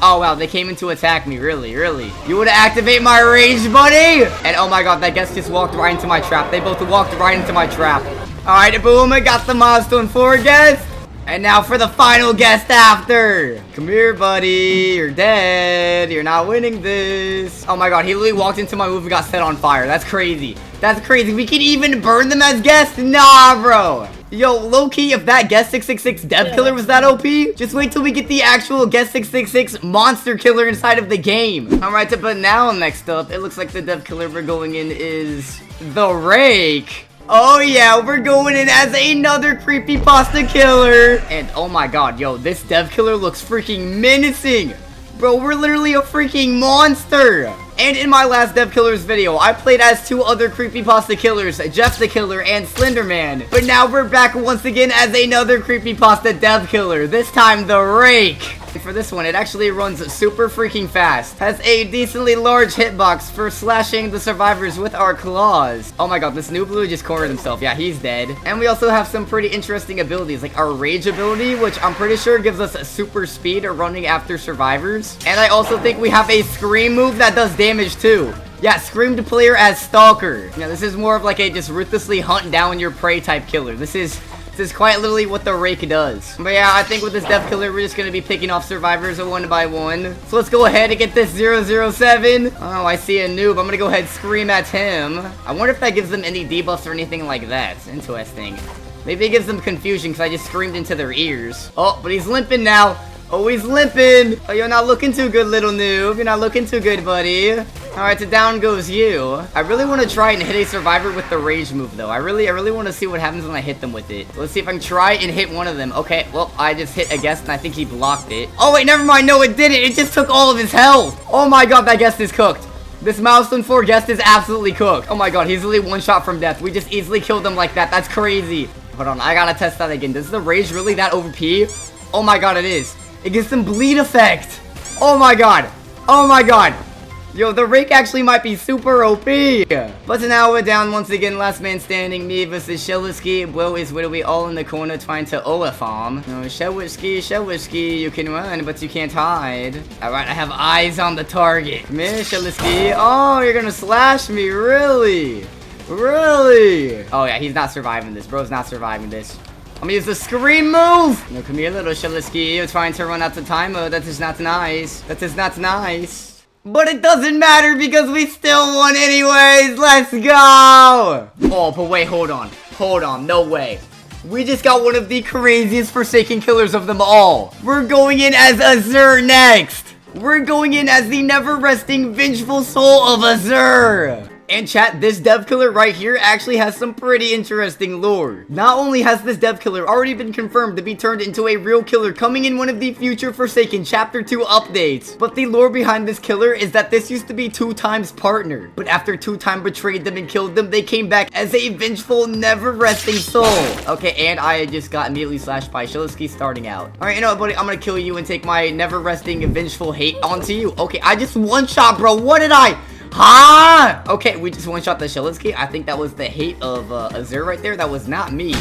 A: Oh, wow, they came in to attack me. Really? You would activate my rage, buddy? And oh my god, that guest just walked right into my trap. They both walked right into my trap. Alright, boom, I got the milestone 4 guest. And now for the final guest after. Come here, buddy. You're dead. You're not winning this. Oh my god, he literally walked into my move and got set on fire. That's crazy. That's crazy. We can even burn them as guests? Nah, bro. Yo, low-key, if that Guess 666 Dev Killer was that OP, just wait till we get the actual Guess 666 Monster Killer inside of the game. Alright, but now next up, it looks like the Dev Killer we're going in is the Rake. Oh yeah, we're going in as another creepypasta killer. And oh my god, yo, this Dev Killer looks freaking menacing. Bro, we're literally a freaking monster. And in my last Dev Killers video, I played as 2 other creepypasta killers, Jeff the Killer and Slenderman. But now we're back once again as another creepypasta Dev Killer, this time the Rake. For this one, it actually runs super freaking fast. Has a decently large hitbox for slashing the survivors with our claws. Oh my god, this noob blue just cornered himself. Yeah, he's dead. And we also have some pretty interesting abilities, like our rage ability, which I'm pretty sure gives us super speed running after survivors. And I also think we have a scream move that does damage too. Yeah, scream to player as Stalker. Yeah, this is more of like a just ruthlessly hunt down your prey type killer. This is quite literally what the Rake does. But yeah, I think with this Dev Killer, we're just going to be picking off survivors one by one. So let's go ahead and get this 007. Oh, I see a noob. I'm going to go ahead and scream at him. I wonder if that gives them any debuffs or anything like that. Interesting. Maybe it gives them confusion because I just screamed into their ears. Oh, but he's limping now. Oh, he's limping. Oh, you're not looking too good, little noob. You're not looking too good, buddy. Alright, so down goes you. I really want to try and hit a survivor with the rage move, though. I really want to see what happens when I hit them with it. Let's see if I can try and hit one of them. Okay, well, I just hit a guest, and I think he blocked it. Oh, wait, never mind. No, it didn't. It just took all of his health. Oh, my God, that guest is cooked. This milestone 4 guest is absolutely cooked. Oh, my God, he's literally 1 shot from death. We just easily killed him like that. That's crazy. Hold on, I gotta test that again. Is the rage really that OP? Oh, my God, it is. It gives some bleed effect. Oh, my God. Oh, my God. Yo, the Rake actually might be super OP. But now we're down once again. Last man standing. Me versus shedletsky. Bro is literally all in the corner trying to farm. No, shedletsky, you can run, but you can't hide. Alright, I have eyes on the target. Come here, shedletsky. Oh, you're gonna slash me, really? Really? Oh yeah, he's not surviving this. Bro's not surviving this. gonna use the scream move. No, come here, little shedletsky. You're trying to run out of time mode. That is not nice. That is not nice. But it doesn't matter because we still won anyways. Let's go. Oh, but wait, hold on. Hold on. No way. We just got one of the craziest Forsaken killers of them all. We're going in as Azure next. We're going in as the never-resting vengeful soul of Azure. And chat, this dev killer right here actually has some pretty interesting lore. Not only has this dev killer already been confirmed to be turned into a real killer coming in one of the future Forsaken Chapter 2 updates, but the lore behind this killer is that this used to be Two-Time's partner. But after Two-Time betrayed them and killed them, they came back as a vengeful, never-resting soul. Okay, and I just got immediately slashed by shedletsky starting out. Alright, you know what, buddy? I'm gonna kill you and take my never-resting, vengeful hate onto you. Okay, I just one-shot, bro. What did I... Huh? Okay, we just one-shot the shedletsky. I think that was the hate of Azure right there. That was not me.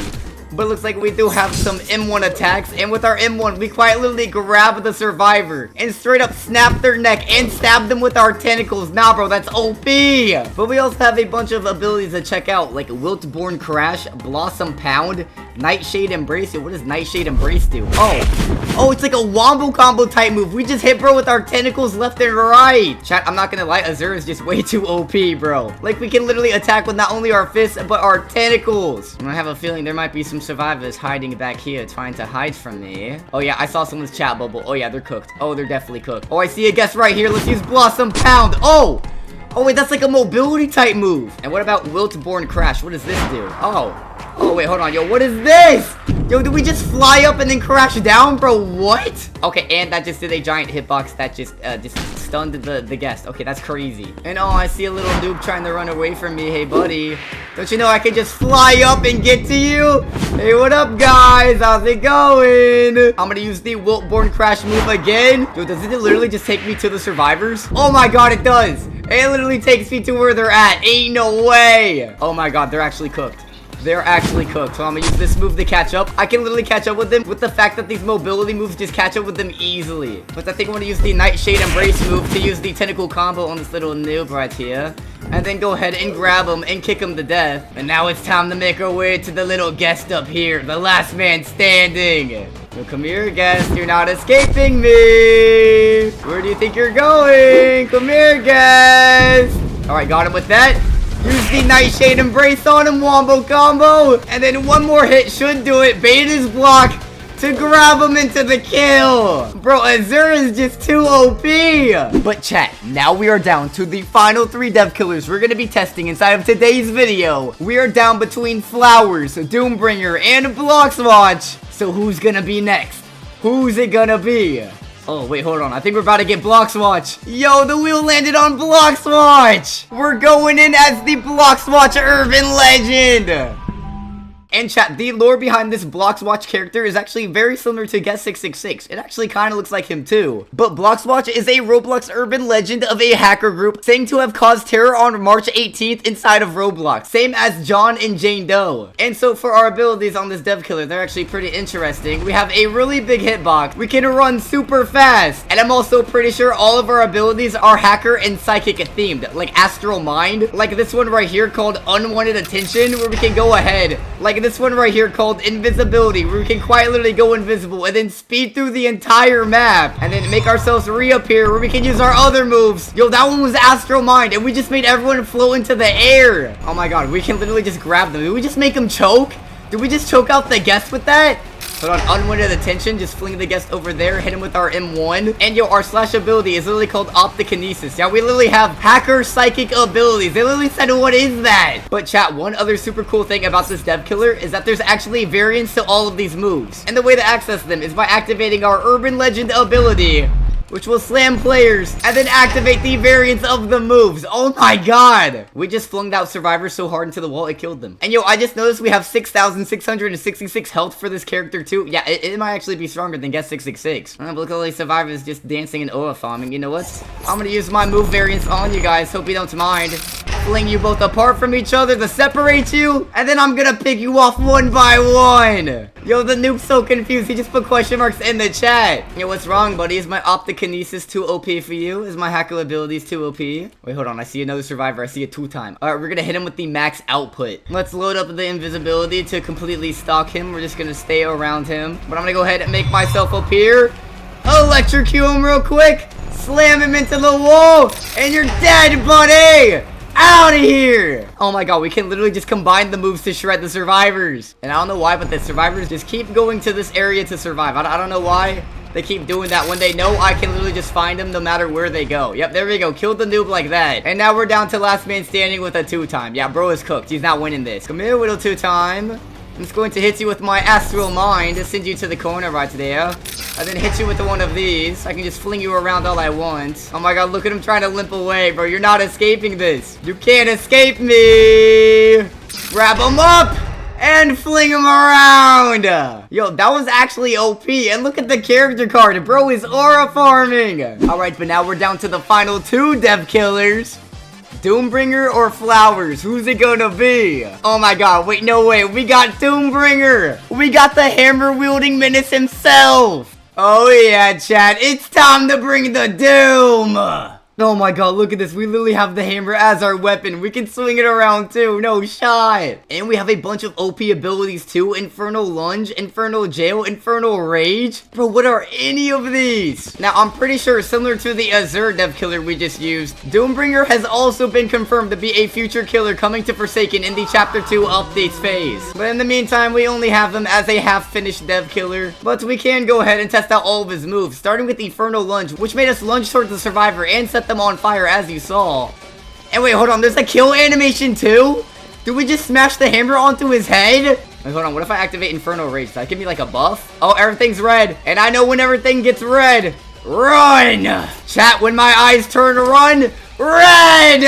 A: But it looks like we do have some M1 attacks. And with our M1, we quite literally grab the survivor and straight up snap their neck and stab them with our tentacles. Nah, bro, that's OP. But we also have a bunch of abilities to check out, like Wiltborn Crash, Blossom Pound, Nightshade Embrace. Yo, what does Nightshade Embrace do? Oh, it's like a wombo combo type move. We just hit bro with our tentacles left and right. Chat, I'm not gonna lie, Azure is just way too OP, bro. Like, we can literally attack with not only our fists, but our tentacles. And I have a feeling there might be some survivors hiding back here trying to hide from me. Oh yeah, I saw someone's chat bubble. Oh yeah, they're cooked. Oh, they're definitely cooked. Oh, I see a guest right here. Let's use Blossom Pound. Oh wait, that's like a mobility type move. And what about Wiltborn Crash? What does this do? Oh wait, hold on. Yo, what is this? Yo, did we just fly up and then crash down, bro? What? Okay, and that just did a giant hitbox that just stunned the guest. Okay, that's crazy. And oh, I see a little noob trying to run away from me. Hey, buddy. Don't you know I can just fly up and get to you? Hey, what up, guys? How's it going? I'm gonna use the Wiltborn Crash move again. Yo, does it literally just take me to the survivors? Oh my god, it does. It literally takes me to where they're at. Ain't no way. Oh my god, they're actually cooked. They're actually cooked. So I'm gonna use this move to catch up. I can literally catch up with them with the fact that these mobility moves just catch up with them easily. But I think I'm gonna use the Nightshade Embrace move to use the tentacle combo on this little noob right here. And then go ahead and grab him and kick him to death. And now it's time to make our way to the little guest up here. The last man standing. So come here, guest. You're not escaping me. Where do you think you're going? Come here, guest. Alright, got him with that. Use the Nightshade Embrace on him, wombo combo. And then one more hit should do it. Bait his block to grab him into the kill. Bro, Azure is just too OP. But chat, now we are down to the final 3 dev killers we're going to be testing inside of today's video. We are down between Flowers, Doombringer, and Bloxwatch. So who's going to be next? Who's it going to be? Oh, wait, hold on. I think we're about to get Bloxwatch. Yo, the wheel landed on Bloxwatch. We're going in as the Bloxwatch Urban Legend. And chat, the lore behind this Bloxwatch character is actually very similar to Guest 666. It actually kind of looks like him too. But Bloxwatch is a Roblox urban legend of a hacker group saying to have caused terror on March 18th inside of Roblox. Same as John and Jane Doe. And so for our abilities on this dev killer, they're actually pretty interesting. We have a really big hitbox. We can run super fast. And I'm also pretty sure all of our abilities are hacker and psychic themed. Like Astral Mind. Like this one right here called Unwanted Attention, where we can go ahead. Like this one right here called Invisibility, where we can quite literally go invisible and then speed through the entire map and then make ourselves reappear, where we can use our other moves. Yo, that one was Astral Mind and we just made everyone float into the air. Oh my god, we can literally just grab them. Did we just make them choke? Did we just choke out the guest with that? Hold on, Unwanted Attention, just fling the guest over there, hit him with our M1. And yo, our slash ability is literally called Optokinesis. Yeah, we literally have hacker psychic abilities. They literally said, what is that? But chat, one other super cool thing about this dev killer is that there's actually variants to all of these moves. And the way to access them is by activating our Urban Legend ability, which will slam players and then activate the variants of the moves. Oh my god. We just flung out survivors so hard into the wall, it killed them. And yo, I just noticed we have 6,666 health for this character too. Yeah, it might actually be stronger than Guest 666. But look at all these survivors just dancing and aura farming. You know what? I'm gonna use my move variants on you guys. Hope you don't mind. Fling you both apart from each other to separate you. And then I'm gonna pick you off one by one. Yo, the noob's so confused. He just put question marks in the chat. Yo, what's wrong, buddy? Is my optokinesis too OP for you? Is my hacker abilities too OP? Wait, hold on. I see another survivor. I see a two-time. All right, we're gonna hit him with the max output. Let's load up the invisibility to completely stalk him. We're just gonna stay around him. But I'm gonna go ahead and make myself appear. Electrocute him real quick. Slam him into the wall. And you're dead, buddy. Out of here! Oh my god, we can literally just combine the moves to shred the survivors. And I don't know why, but the survivors just keep going to this area to survive. I don't know why they keep doing that when they know I can literally just find them no matter where they go. Yep, there we go. Killed the noob like that. And now we're down to last man standing with a two-time. Yeah, bro is cooked. He's not winning this. Come here, little two-time. I'm just going to hit you with my astral mind to send you to the corner right there. I then hit you with one of these. I can just fling you around all I want. Oh my god, look at him trying to limp away, bro. You're not escaping this. You can't escape me. Grab him up and fling him around. Yo, that was actually OP. And look at the character card. Bro is aura farming. Alright, but now we're down to the final two dev killers. Doombringer or Flowers? Who's it gonna be? Oh my god, wait, no way. We got Doombringer. We got the hammer-wielding menace himself. Oh yeah, chat. It's time to bring the doom. Oh my god, look at this. We literally have the hammer as our weapon. We can swing it around too. No shot. And we have a bunch of OP abilities too. Infernal Lunge, Infernal Jail, Infernal Rage. Bro, what are any of these? Now, I'm pretty sure similar to the Azure dev killer we just used, Doombringer has also been confirmed to be a future killer coming to Forsaken in the Chapter 2 updates phase. But in the meantime, we only have him as a half-finished dev killer. But we can go ahead and test out all of his moves, starting with Infernal Lunge, which made us lunge towards the survivor and set them on fire as you saw. And wait, hold on, there's a kill animation too? Do we just smash the hammer onto his head? Wait, hold on, what if I activate Infernal Rage? Does that give me like a buff? Oh, everything's red. And I know when everything gets red, run! Chat, when my eyes turn to run, red!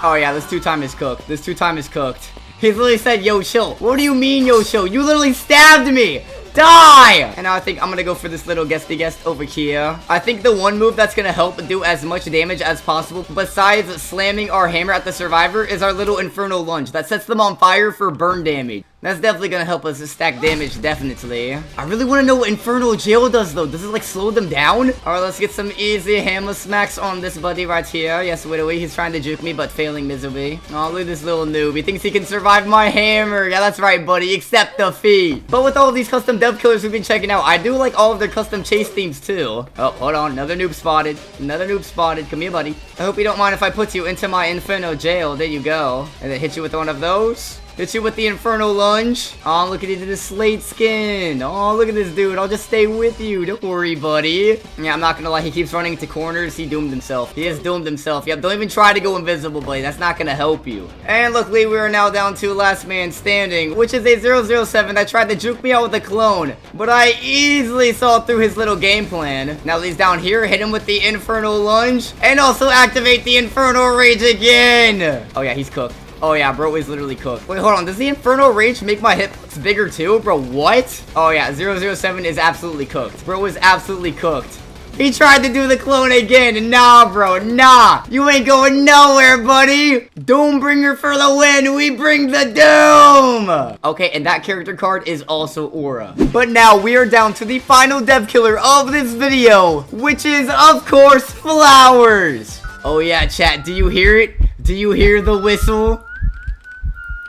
A: Oh yeah, this two-time is cooked. This two-time is cooked. He literally said, yo, chill. What do you mean, yo, chill? You literally stabbed me! Die! And now I think I'm gonna go for this little guesty guest over here. I think the one move that's gonna help do as much damage as possible, besides slamming our hammer at the survivor, is our little Infernal Lunge that sets them on fire for burn damage. That's definitely gonna help us stack damage, definitely. I really want to know what Infernal Jail does, though. Does it, like, slow them down? Alright, let's get some easy hammer smacks on this buddy right here. Yes, wait away. He's trying to juke me, but failing miserably. Oh, look at this little noob. He thinks he can survive my hammer. Yeah, that's right, buddy. Accept defeat. But with all of these custom dev killers we've been checking out, I do like all of their custom chase themes, too. Oh, hold on. Another noob spotted. Another noob spotted. Come here, buddy. I hope you don't mind if I put you into my Infernal Jail. There you go. And then hit you with one of those. Hit you with the Infernal Lunge. Oh, look at it, the slate skin. Oh, look at this dude. I'll just stay with you. Don't worry, buddy. Yeah, I'm not gonna lie. He keeps running into corners. He doomed himself. He has doomed himself. Yep, don't even try to go invisible, buddy. That's not gonna help you. And luckily, we are now down to last man standing, which is a 007 that tried to juke me out with a clone. But I easily saw through his little game plan. Now that he's down here, hit him with the Infernal Lunge. And also activate the Infernal Rage again. Oh, yeah, he's cooked. Oh yeah, bro is literally cooked. Wait, hold on. Does the Infernal Rage make my hitbox bigger too? Bro, what? Oh yeah, 007 is absolutely cooked. Bro is absolutely cooked. He tried to do the clone again. Nah, bro, nah. You ain't going nowhere, buddy. Doombringer for the win. We bring the doom. Okay, and that character card is also Aura. But now we are down to the final dev killer of this video, which is, of course, Flowers. Oh yeah, chat. Do you hear it? Do you hear the whistle?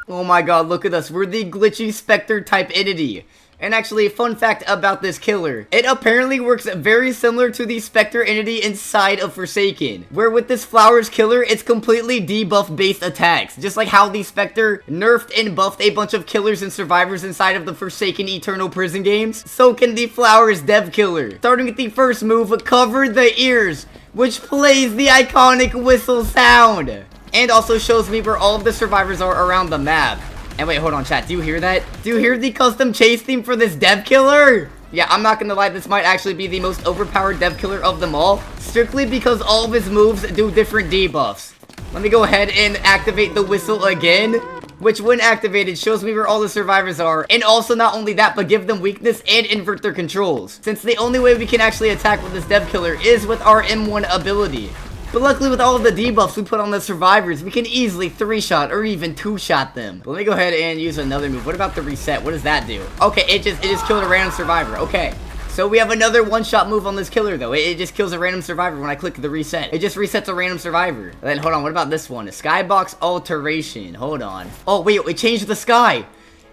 A: Oh my god, look at us. We're the glitchy specter type entity. And actually, fun fact about this killer. It apparently works very similar to the specter entity inside of Forsaken. Where with this Flowers killer, it's completely debuff based attacks. Just like how the specter nerfed and buffed a bunch of killers and survivors inside of the Forsaken Eternal Prison games, so can the Flowers dev killer. Starting with the first move, cover the ears, which plays the iconic whistle sound. And also shows me where all of the survivors are around the map. And wait, hold on, chat. Do you hear that? Do you hear the custom chase theme for this dev killer? Yeah, I'm not gonna lie. This might actually be the most overpowered dev killer of them all. Strictly because all of his moves do different debuffs. Let me go ahead and activate the whistle again. Which, when activated, shows me where all the survivors are. And also, not only that, but give them weakness and invert their controls. Since the only way we can actually attack with this dev killer is with our M1 ability. But luckily with all of the debuffs we put on the survivors, we can easily 3-shot or even 2-shot them. But let me go ahead and use another move. What about the reset? What does that do? Okay, it just killed a random survivor. Okay. So we have another one-shot move on this killer, though. It just kills a random survivor when I click the reset. It just resets a random survivor. And then, hold on, what about this one? A skybox alteration. Hold on. Oh, wait, it changed the sky.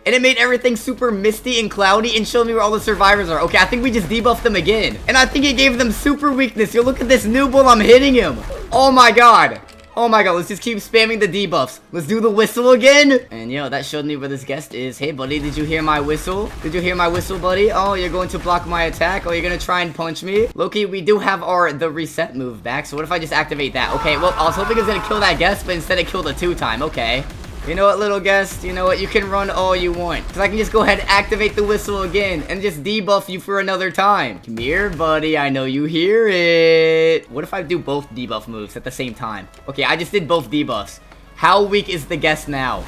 A: And it made everything super misty and cloudy and showed me where all the survivors are. Okay, I think we just debuffed them again. And I think it gave them super weakness. Yo, look at this noob while I'm hitting him. Oh my god. Oh my god, let's just keep spamming the debuffs. Let's do the whistle again. And yo, that showed me where this guest is. Hey buddy, did you hear my whistle? Did you hear my whistle, buddy? Oh, you're going to block my attack? Oh, you're gonna try and punch me? Loki, we do have the reset move back. So what if I just activate that? Okay, well, I was hoping it was gonna kill that guest, but instead it killed a 2-time. Okay. You know what, little guest? You know what? You can run all you want. Because I can just go ahead and activate the whistle again and just debuff you for another time. Come here, buddy. I know you hear it. What if I do both debuff moves at the same time? Okay, I just did both debuffs. How weak is the guest now?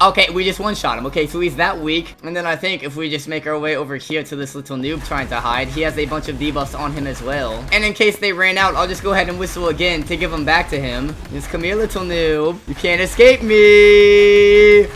A: Okay, we just one-shot him. Okay, so he's that weak. And then I think if we just make our way over here to this little noob trying to hide, he has a bunch of debuffs on him as well. And in case they ran out, I'll just go ahead and whistle again to give them back to him. Just come here, little noob. You can't escape me.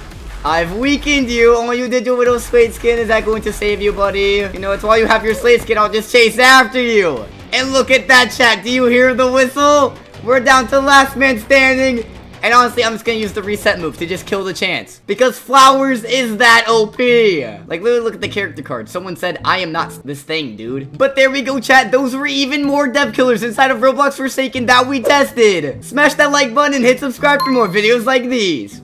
A: I've weakened you. All you did your little slate skin. Is that going to save you, buddy? You know, it's while you have your slate skin, I'll just chase after you. And look at that, chat. Do you hear the whistle? We're down to last man standing. And honestly, I'm just gonna use the reset move to just kill the chance. Because Flowers is that OP. Like, literally look at the character card. Someone said, I am not this thing, dude. But there we go, chat. Those were even more dev killers inside of Roblox Forsaken that we tested. Smash that like button and hit subscribe for more videos like these.